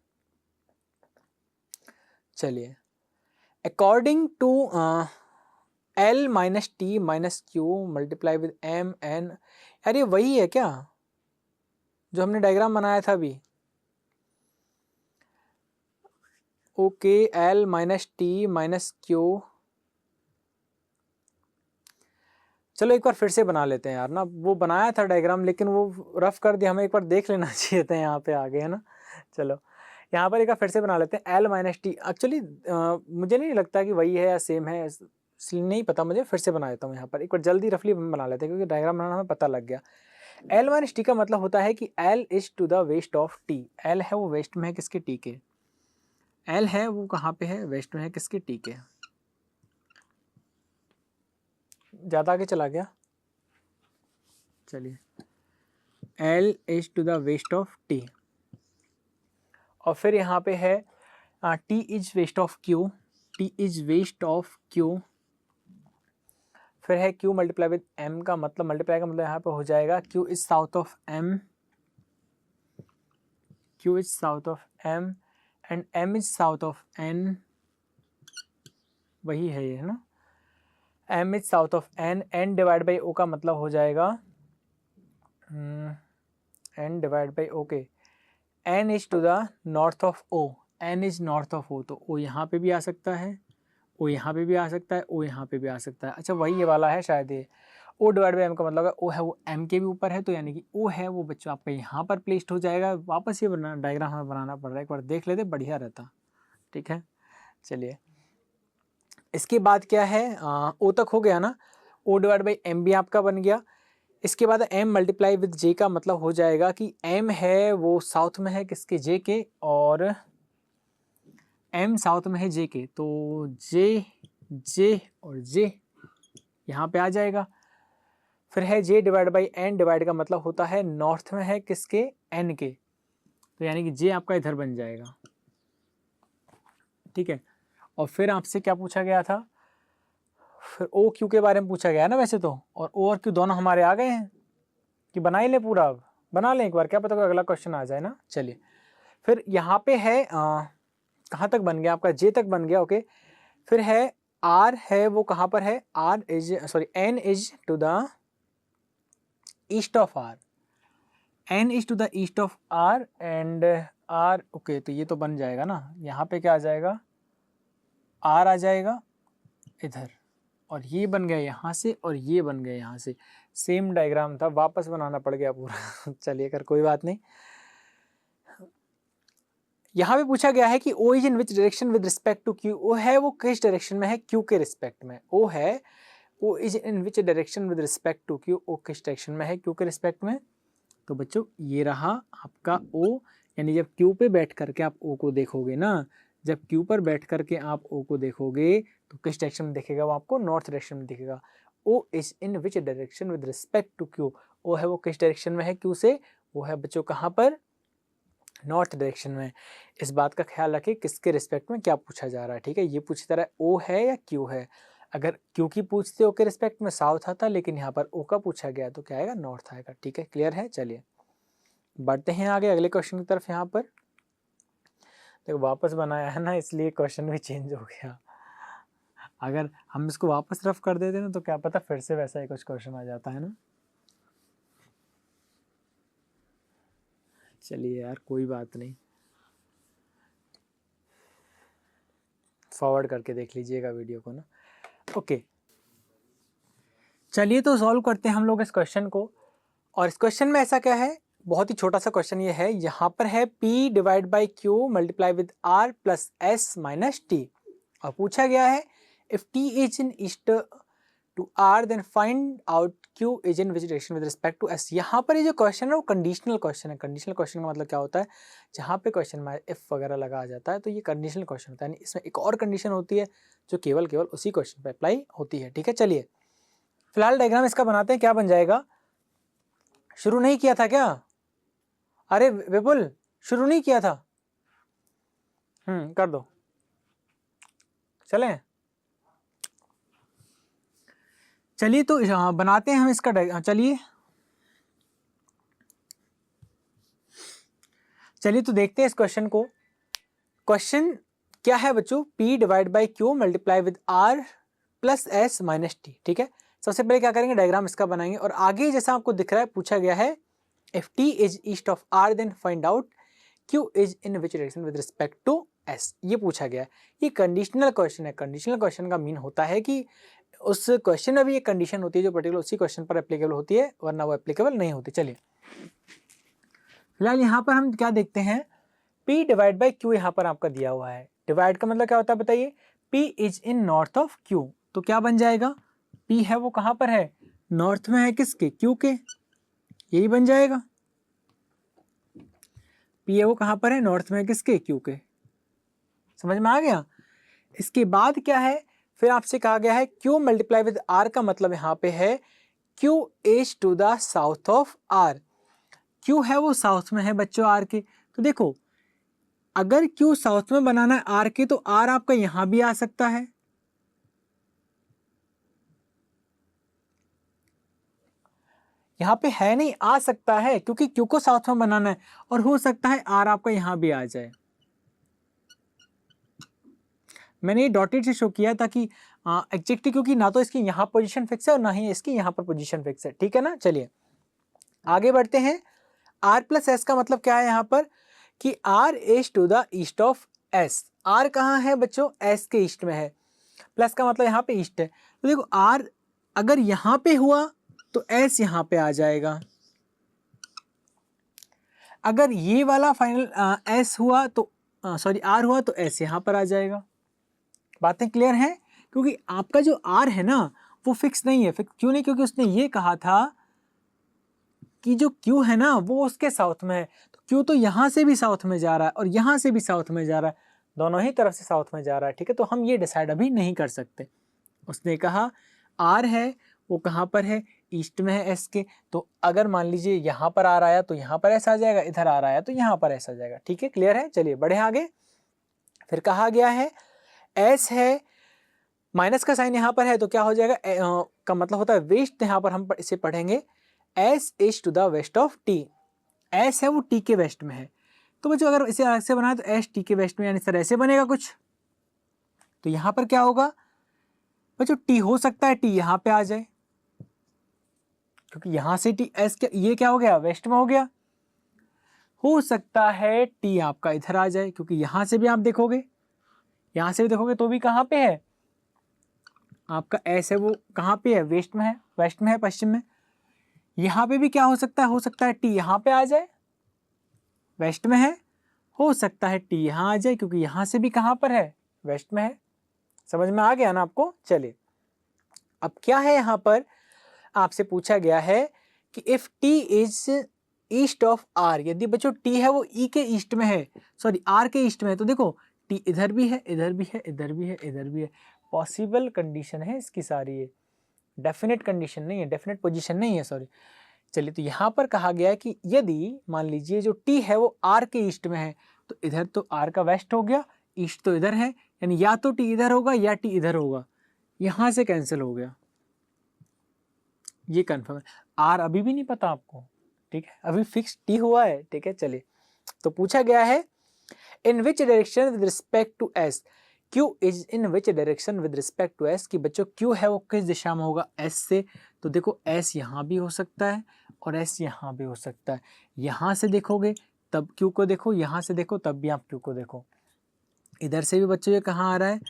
चलिए, according to L minus T minus Q multiply with M N, यार ये वही है क्या जो हमने डायग्राम बनाया था अभी? Okay, L minus T minus Q, चलो एक बार फिर से बना लेते हैं यार ना, वो बनाया था डायग्राम लेकिन वो रफ कर दिया, हमें एक बार देख लेना चाहिए था यहाँ पे आगे, है ना। चलो यहाँ पर एक बार फिर से बना लेते हैं, एल माइनस टी, एक्चुअली मुझे नहीं लगता कि वही है या सेम है, इसलिए नहीं पता मुझे, फिर से बना देता हूँ यहाँ पर एक बार, जल्दी रफली बना लेते हैं क्योंकि डायग्राम बनाना हमें पता लग गया। एल माइनस टी का मतलब होता है कि L is to the west of T, L है वो वेस्ट में है किसके, टी के, एल है वो कहाँ पे है, वेस्ट में है किसके, टी के। ज़्यादा आगे चला गया, चलिए, L is to the west of T, और फिर यहाँ पे है T is west of Q, T is west of Q, फिर है क्यू मल्टीप्लाई विद एम का मतलब, मल्टीप्लाई का मतलब यहाँ पे हो जाएगा Q is south of M, Q is south of M and M is south of N, वही है ये, है ना। M is south of N, N divide by O का मतलब हो जाएगा एन डिवाइड बाई ओ के, N is to the north of O, N is north of O, तो ओ यहाँ पे भी आ सकता है, ओ यहाँ पे भी आ सकता है, ओ यहाँ पे भी आ सकता है। अच्छा वही ये वाला है शायद, ये ओ डिवाइड बाई एम का मतलब है ओ है वो एम के भी ऊपर है, तो यानी कि ओ है वो बच्चों आपका यहाँ पर प्लेस्ड हो जाएगा। वापस ये डायग्राम हमें बनाना पड़ रहा है, एक बार देख लेते बढ़िया रहता, ठीक है। चलिए, इसके बाद क्या है, ओ तक हो गया ना, ओ डिवाइड बाई एम भी आपका बन गया। इसके बाद एम मल्टीप्लाई विद जे का मतलब हो जाएगा कि एम है वो साउथ में है किसके, जे के, और एम साउथ में है जे के, तो जे जे और जे यहाँ पे आ जाएगा। फिर है J divide by N, divide का मतलब होता है नॉर्थ में है किसके, एन के, तो यानी कि जे आपका इधर बन जाएगा, ठीक है। और फिर आपसे क्या पूछा गया था, फिर ओ क्यू के बारे में पूछा गया है ना वैसे तो, और ओ और क्यू दोनों हमारे आ गए हैं कि बना ही ले पूरा, अब बना लें एक बार, क्या पता कोई अगला क्वेश्चन आ जाए ना। चलिए, फिर यहाँ पे है कहाँ तक बन गया आपका, जे तक बन गया, ओके। फिर है आर है वो कहाँ पर है, R is sorry N is to the east of R, N is to the east of R and R, okay, तो ये तो बन जाएगा ना, यहाँ पे क्या आ जाएगा, आर आ जाएगा इधर, और ये बन गया यहाँ से, और ये बन गया यहाँ से, सेम डायग्राम था, वापस बनाना पड़ गया पूरा चलिए कर कोई बात नहीं। यहाँ पे पूछा गया है कि O is in which direction with respect to Q, O है वो किस डायरेक्शन में है क्यू के रिस्पेक्ट में, ओ है O is in which direction with respect to Q, O किस डायरेक्शन में है क्यू के रिस्पेक्ट में। तो बच्चों ये रहा आपका ओ, यानी जब क्यू पे बैठ करके आप ओ को देखोगे ना, जब क्यू पर बैठ करके आप ओ को देखोगे तो किस डायरेक्शन में दिखेगा, वो आपको नॉर्थ डायरेक्शन में दिखेगा। O is in which direction with respect to Q, O है वो किस डायरेक्शन में है क्यू से, वो है बच्चों कहाँ पर, नॉर्थ डायरेक्शन में। इस बात का ख्याल रखें किसके रिस्पेक्ट में क्या पूछा जा रहा है, ठीक है। ये पूछता रहा है ओ है या क्यू है, अगर क्यू की पूछते ओ के रिस्पेक्ट में साउथ आता, लेकिन यहाँ पर ओ का पूछा गया तो क्या आएगा, नॉर्थ आएगा, ठीक है। क्लियर है, चलिए बढ़ते हैं आगे अगले क्वेश्चन की तरफ। यहाँ पर देखो वापस बनाया है ना, इसलिए क्वेश्चन भी चेंज हो गया, अगर हम इसको वापस रफ कर देते ना तो क्या पता फिर से वैसा ही कुछ क्वेश्चन आ जाता है ना। चलिए यार कोई बात नहीं, फॉरवर्ड करके देख लीजिएगा वीडियो को ना। ओके चलिए तो सॉल्व करते हैं हम लोग इस क्वेश्चन को। और इस क्वेश्चन में ऐसा क्या है, बहुत ही छोटा सा क्वेश्चन ये है। यहाँ पर है P divide by Q multiply with R plus S minus T, और पूछा गया है if T is in east to R then find out Q is in which direction with respect to S। यहाँ पर ये जो क्वेश्चन है वो कंडीशनल क्वेश्चन है। कंडीशनल क्वेश्चन का मतलब क्या होता है, जहाँ पे क्वेश्चन में इफ वगैरह लगा जाता है तो ये कंडीशनल क्वेश्चन होता है, यानी इसमें एक और कंडीशन होती है जो केवल उसी क्वेश्चन पे अप्लाई होती है। ठीक है चलिए फिलहाल डायग्राम इसका बनाते हैं, क्या बन जाएगा। शुरू नहीं किया था क्या? अरे विपुल शुरू नहीं किया था? कर दो, चलें। चलिए तो बनाते हैं हम इसका चलिए तो देखते हैं इस क्वेश्चन को। क्वेश्चन क्या है बच्चों, P divide by Q multiply with R plus S minus T। ठीक है, सबसे पहले क्या करेंगे, डायग्राम इसका बनाएंगे, और आगे जैसा आपको दिख रहा है पूछा गया है if T is east of R then find out Q is in which direction with respect to S, ये पूछा गया है। ये कंडीशनल क्वेश्चन है। कंडीशनल क्वेश्चन का मीन होता है कि उस क्वेश्चन में भी एक कंडीशन होती है जो पर्टिकुलर उसी क्वेश्चन पर एप्लीकेबल होती है, वरना वो एप्लीकेबल नहीं होती। चलिए फिलहाल यहाँ पर हम क्या देखते हैं, P डिवाइड बाई Q यहाँ पर आपका दिया हुआ है। डिवाइड का मतलब क्या होता है बताइए, P is in north of Q, तो क्या बन जाएगा, P है वो कहाँ पर है, नॉर्थ में है किसके, Q के, यही बन जाएगा। P है वो कहाँ पर है, नॉर्थ में है किसके, Q के। समझ में आ गया। इसके बाद क्या है, फिर आपसे कहा गया है Q मल्टीप्लाई विद R का मतलब यहाँ पे है Q is to the south of R। Q है वो साउथ में है बच्चों R के, तो देखो अगर Q साउथ में बनाना है R के, तो R आपका यहां भी आ सकता है, यहाँ पे है नहीं, आ सकता है, क्योंकि Q को साउथ में बनाना है, और हो सकता है R आपका यहां भी आ जाए। मैंने ये डॉटेड से शो किया ताकि एग्जैक्टली, क्योंकि ना तो इसकी यहाँ पोजीशन फिक्स है और ना ही इसकी यहाँ पर पोजीशन फिक्स है। ठीक है ना, चलिए आगे बढ़ते हैं। R प्लस एस का मतलब क्या है यहाँ पर, कि R is to the east of S। R कहाँ है बच्चों, S के ईस्ट में है, प्लस का मतलब यहाँ पे ईस्ट है। तो देखो R अगर यहाँ पे हुआ तो S यहाँ पे आ जाएगा, अगर ये वाला फाइनल S हुआ तो सॉरी R हुआ तो S यहाँ पर आ जाएगा। बातें क्लियर हैं, क्योंकि आपका जो R है ना वो फिक्स नहीं है। फिक्स क्यों नहीं, क्योंकि उसने ये कहा था कि जो Q है ना वो उसके साउथ में है, तो Q तो यहाँ से भी साउथ में जा रहा है और यहाँ से भी साउथ में जा रहा है, दोनों ही तरफ से साउथ में जा रहा है। ठीक है, तो हम ये डिसाइड अभी नहीं कर सकते। उसने कहा R है वो कहाँ पर है, ईस्ट में है S के, तो अगर मान लीजिए यहाँ पर R आया तो यहाँ पर S आ जाएगा, इधर R आया तो यहाँ पर S आ जाएगा। ठीक है, क्लियर है। चलिए बढ़े आगे। फिर कहा गया है S है, माइनस का साइन यहाँ पर है तो क्या हो जाएगा, का मतलब होता है वेस्ट। यहाँ पर हम इसे पढ़ेंगे S is to the west of T। S है वो T के वेस्ट में है, तो बच्चों अगर इसे अलग से बनाए तो S T के वेस्ट में, यानी सर ऐसे बनेगा कुछ, तो यहाँ पर क्या होगा बच्चों, T हो सकता है T यहाँ पे आ जाए, क्योंकि यहाँ से T S ये क्या हो गया, वेस्ट में हो गया। हो सकता है T आपका इधर आ जाए, क्योंकि यहाँ से भी आप देखोगे, यहाँ से भी देखोगे तो भी कहाँ पे है आपका S है वो कहाँ पे है, वेस्ट में है, वेस्ट में है, पश्चिम में। यहाँ पे भी क्या हो सकता है T यहाँ पे आ जाए, वेस्ट में है, हो सकता है T यहाँ आ जाए, क्योंकि यहाँ से भी कहाँ पर है, वेस्ट में है। समझ में आ गया ना आपको। चलिए अब क्या है, यहाँ पर आपसे पूछा गया है कि if T is east of R, यदि बच्चों T है वो E के ईस्ट में है, सॉरी R के ईस्ट में है, तो देखो T इधर भी है, इधर भी है, इधर भी है, इधर भी है। पॉसिबल कंडीशन है इसकी सारी, ये डेफिनेट कंडीशन नहीं है, डेफिनेट पोजीशन नहीं है, सॉरी। चलिए तो यहाँ पर कहा गया है कि यदि मान लीजिए जो T है वो R के ईस्ट में है, तो इधर तो R का वेस्ट हो गया, ईस्ट तो इधर है, यानी या तो T इधर होगा या T इधर होगा, यहाँ से कैंसिल हो गया, ये कंफर्म है। R अभी भी नहीं पता आपको, ठीक है, अभी फिक्स T हुआ है। ठीक है, चलिए तो पूछा गया है in which direction with respect to S, Q is in which direction with respect to S, कि बच्चों Q है वो किस दिशा में होगा, S से। तो देखो S यहाँ भी हो सकता है और S यहाँ भी हो सकता है। यहाँ से देखोगे तब क्यू को देखो, यहाँ से देखो तब भी आप क्यू को देखो। इधर से भी बच्चों ये कहाँ आ रहा है,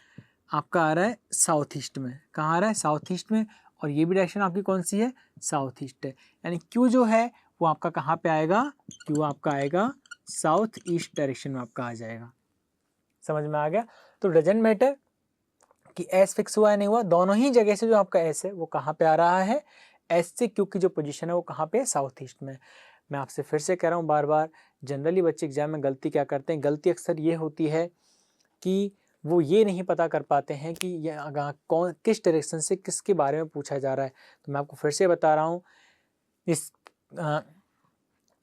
आपका आ रहा है साउथ ईस्ट में। कहाँ आ रहा है, साउथ ईस्ट में। और ये भी डायरेक्शन आपकी कौन सी है, साउथ ईस्ट है। यानी क्यू जो है वो आपका कहाँ पे आएगा, क्यू आपका आएगा साउथ ईस्ट डायरेक्शन में आपका आ जाएगा। समझ में आ गया। तो डजंट मैटर कि एस फिक्स हुआ है नहीं हुआ, दोनों ही जगह से जो आपका एस है वो कहाँ पे आ रहा है, एस से क्यू की जो पोजीशन है वो कहाँ पे है, साउथ ईस्ट में। मैं आपसे फिर से कह रहा हूँ बार बार, जनरली बच्चे एग्जाम में गलती क्या करते हैं, गलती अक्सर ये होती है कि वो ये नहीं पता कर पाते हैं कि ये कौन किस डायरेक्शन से किसके बारे में पूछा जा रहा है। तो मैं आपको फिर से बता रहा हूँ, इस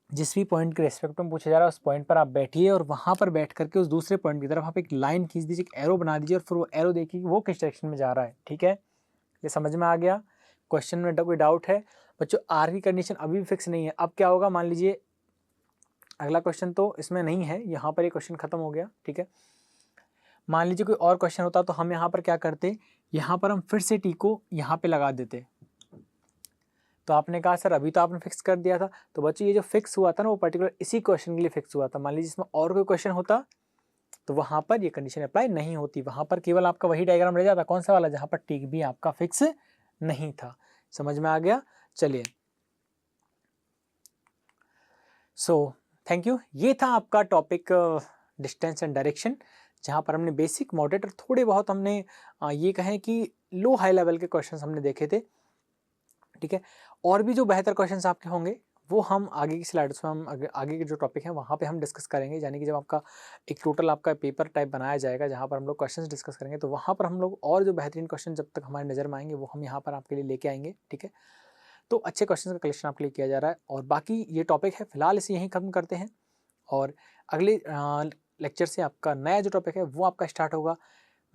जिस भी पॉइंट के रेस्पेक्ट में पूछा जा रहा है उस पॉइंट पर आप बैठिए और वहाँ पर बैठ करके उस दूसरे पॉइंट की तरफ आप एक लाइन खींच दीजिए, एक एरो बना दीजिए और फिर वो एरो देखिए कि वो किस डायरेक्शन में जा रहा है। ठीक है, ये समझ में आ गया। क्वेश्चन में कोई डाउट है बच्चों? आर की कंडीशन अभी भी फिक्स नहीं है। अब क्या होगा, मान लीजिए अगला क्वेश्चन तो इसमें नहीं है, यहाँ पर ये क्वेश्चन खत्म हो गया। ठीक है, मान लीजिए कोई और क्वेश्चन होता तो हम यहाँ पर क्या करते, यहाँ पर हम फिर से टी को यहाँ पे लगा देते। तो आपने कहा सर अभी तो आपने फिक्स कर दिया था। तो बच्चों ये जो फिक्स हुआ था ना वो पर्टिकुलर इसी क्वेश्चन के लिए फिक्स हुआ था। मान लीजिए इसमें और कोई क्वेश्चन होता तो वहाँ पर ये कंडीशन अप्लाई नहीं होती, वहाँ पर केवल आपका वही डायग्राम रह जाता। कौन सा वाला, जहाँ पर टी भी आपका फिक्स नहीं था। समझ में आ गया। चलिए, सो थैंक यू। ये था आपका टॉपिक डिस्टेंस एंड डायरेक्शन, जहाँ पर हमने बेसिक मॉडरेट और थोड़े बहुत हमने ये कहें कि लो हाई लेवल के क्वेश्चंस हमने देखे थे। ठीक है, और भी जो बेहतर क्वेश्चंस आपके होंगे वो हम आगे की स्लाइड्स में, हम आगे के जो टॉपिक हैं वहाँ पे हम डिस्कस करेंगे। यानी कि जब आपका एक टोटल आपका पेपर टाइप बनाया जाएगा जहाँ पर हम लोग क्वेश्चंस डिस्कस करेंगे, तो वहाँ पर हम लोग और जो बेहतरीन क्वेश्चन जब तक हमारी नज़र में आएंगे वो हम यहाँ पर आपके लिए लेके आएंगे। ठीक है, तो अच्छे क्वेश्चन का कलेक्शन आपके लिए किया जा रहा है। और बाकी ये टॉपिक है फिलहाल इसे यहीं खत्म करते हैं और अगले लेक्चर से आपका नया जो टॉपिक है वो आपका स्टार्ट होगा।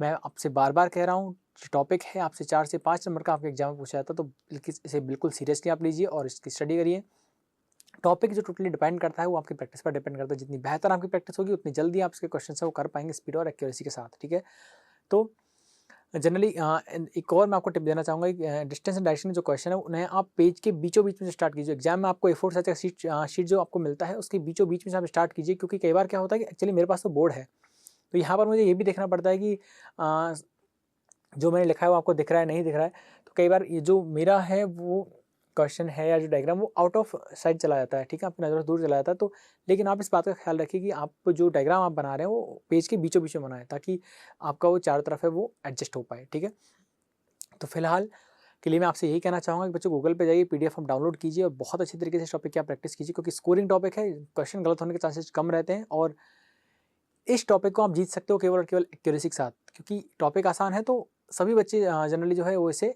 मैं आपसे बार बार कह रहा हूँ, टॉपिक है आपसे 4 से 5 नंबर का आपके एग्जाम में पूछा जाता है, तो इसे बिल्कुल सीरियसली आप लीजिए और इसकी स्टडी करिए। टॉपिक जो टोटली डिपेंड करता है वो आपकी प्रैक्टिस पर डिपेंड करता है। जितनी बेहतर आपकी प्रैक्टिस होगी उतनी जल्दी आप इसके क्वेश्चन है वो कर पाएंगे स्पीड और एक्यूरेसी के साथ। ठीक है, तो जनरली एक और मैं आपको टिप देना चाहूँगा, डिस्टेंस एंड डायरेक्शन जो क्वेश्चन है उन्हें आप पेज के बीचों बीच में से स्टार्ट कीजिए। एग्जाम में आपको A4 साइज का शीट जो आपको मिलता है उसके बीचों बीच में से आप स्टार्ट कीजिए, क्योंकि कई बार क्या होता है कि एक्चुअली मेरे पास तो बोर्ड है तो यहाँ पर मुझे ये भी देखना पड़ता है कि जो मैंने लिखा है वो आपको दिख रहा है नहीं दिख रहा है। तो कई बार ये जो मेरा है वो क्वेश्चन है या जो डायग्राम वो आउट ऑफ साइड चला जाता है। ठीक है, आपकी नज़र से दूर चला जाता है। तो लेकिन आप इस बात का ख्याल रखिए कि आप जो डायग्राम आप बना रहे हैं वो पेज के बीचों बीच में बनाएं, ताकि आपका वो चारों तरफ है वो एडजस्ट हो पाए। ठीक है, तो फिलहाल के लिए मैं आपसे यही कहना चाहूँगा कि बच्चों गूगल पे जाइए, PDF हम डाउनलोड कीजिए और बहुत अच्छी तरीके से इस टॉपिक की आप प्रैक्टिस कीजिए, क्योंकि स्कोरिंग टॉपिक है, क्वेश्चन गलत होने के चांसेस कम रहते हैं और इस टॉपिक को आप जीत सकते हो केवल और केवल एक्यूरेसी के साथ। क्योंकि टॉपिक आसान है तो सभी बच्चे जनरली जो है वो इसे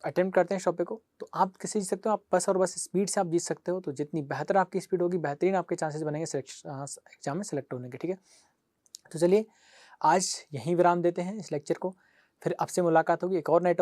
अटेम्प्ट करते हैं इस टॉपिक को। तो आप किसे जीत सकते हो, आप बस और बस स्पीड से आप जीत सकते हो। तो जितनी बेहतर आपकी स्पीड होगी बेहतरीन आपके चांसेस बनेंगे एग्जाम में सेलेक्ट होने के। ठीक है, तो चलिए आज यहीं विराम देते हैं इस लेक्चर को, फिर आपसे मुलाकात होगी एक और नए